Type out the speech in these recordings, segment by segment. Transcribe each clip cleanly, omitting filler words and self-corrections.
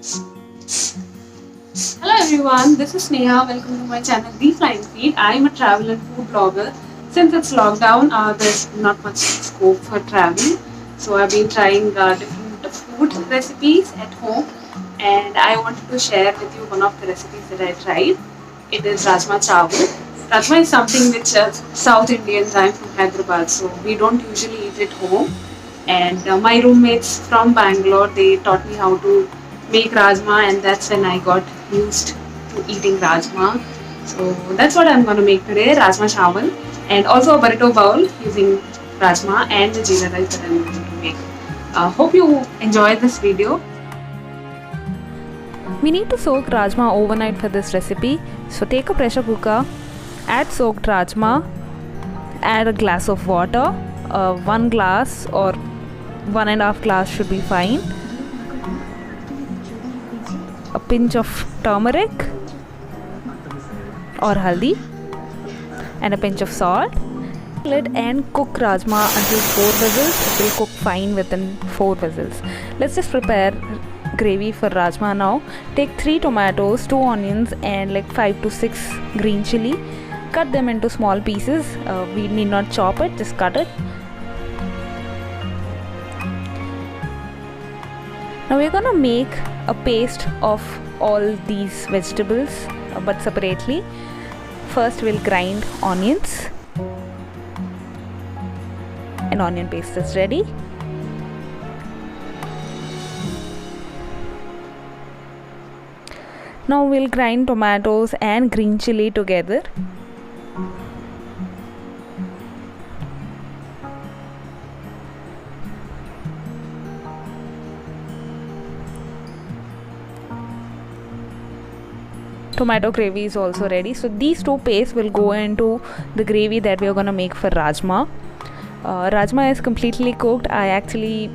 Hello everyone, this is Neha. Welcome to my channel The Flying Feed. I am a travel and food blogger. Since it's lockdown, there's not much scope for travel. So I've been trying different food recipes at home, and I wanted to share with you one of the recipes that I tried. It is Rajma Chawal. Rajma is something which South Indians, I'm from Hyderabad, so we don't usually eat it home. And my roommates from Bangalore, they taught me how to make rajma, and that's when I got used to eating rajma. So that's what I'm going to make today, rajma chawal, and also a burrito bowl using rajma and the jeera rice that I'm going to make. Hope you enjoy this video. We need to soak rajma overnight for this recipe. So take a pressure cooker, add soaked rajma, add a glass of water, 1 glass or 1.5 glass should be fine, a pinch of turmeric or haldi, and a pinch of salt. Lid and cook rajma until 4 whistles. It will cook fine within 4 whistles. Let's just prepare gravy for rajma now. Take 3 tomatoes, 2 onions, and like 5 to 6 green chili. Cut them into small pieces. We need not chop it, just cut it. Now we're gonna make a paste of all these vegetables, but separately. First we'll grind onions, and onion paste is ready. Now we'll grind tomatoes and green chili together. Tomato gravy is also ready. So these two pastes will go into the gravy that we are going to make for rajma. Rajma is completely cooked. I actually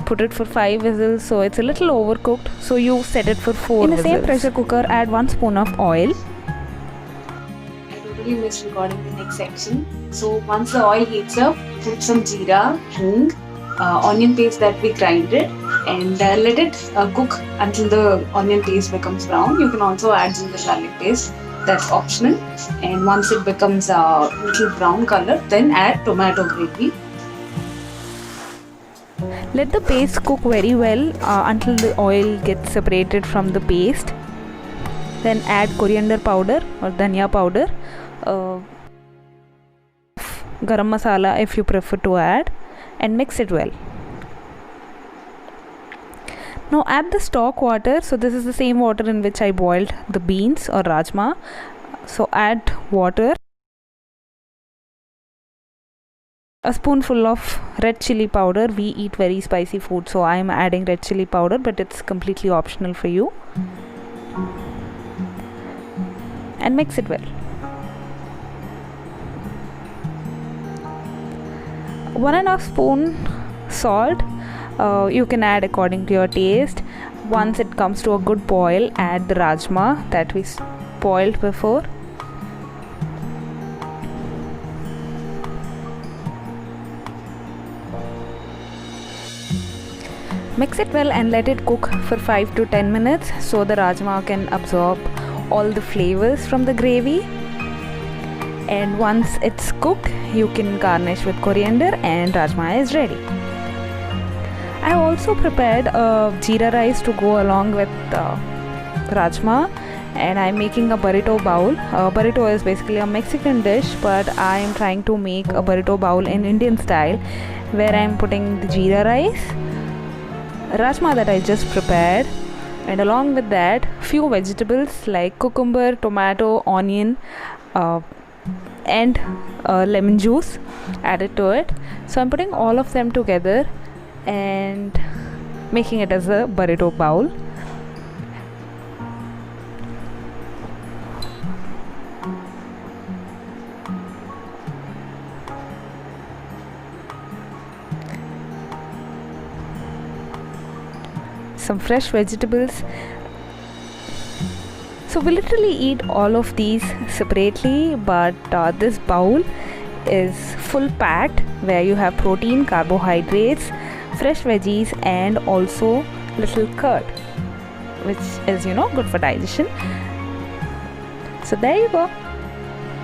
put it for 5 whistles, so it's a little overcooked, so you set it for 4 whistles. In the same pressure cooker, add 1 spoon of oil. I totally missed recording the next section. So once the oil heats up, put some jeera, hing, onion paste that we grinded, and let it cook until the onion paste becomes brown. You can also add ginger garlic paste, that's optional. And once it becomes a little brown color, then add tomato gravy. Let the paste cook very well until the oil gets separated from the paste. Then add coriander powder or dhania powder, garam masala if you prefer to add, and mix it well. Now add the stock water. So this is the same water in which I boiled the beans or rajma. So add water. A spoonful of red chili powder. We eat very spicy food, so I am adding red chili powder, but it's completely optional for you. And mix it well. 1.5 spoon salt. You can add according to your taste. Once it comes to a good boil, add the rajma that we boiled before. Mix it well and let it cook for 5 to 10 minutes so the rajma can absorb all the flavors from the gravy. And once it's cooked, you can garnish with coriander and rajma is ready. I also prepared jeera rice to go along with rajma, and I'm making a burrito bowl. Burrito is basically a Mexican dish, but I am trying to make a burrito bowl in Indian style, where I'm putting the jeera rice, rajma that I just prepared, and along with that few vegetables like cucumber, tomato, onion, and lemon juice added to it. So I'm putting all of them together and making it as a burrito bowl. Some fresh vegetables. So we literally eat all of these separately, but this bowl is full packed, where you have protein, carbohydrates, fresh veggies, and also little curd. which is, you know, good for digestion. So there you go.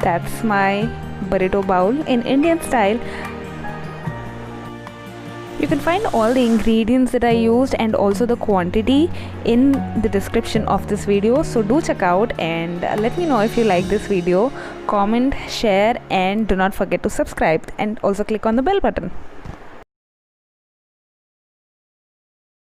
That's my burrito bowl in Indian style. You can find all the ingredients that I used and also the quantity in the description of this video. So do check out and let me know if you like this video. Comment, share, and do not forget to subscribe and also click on the bell button.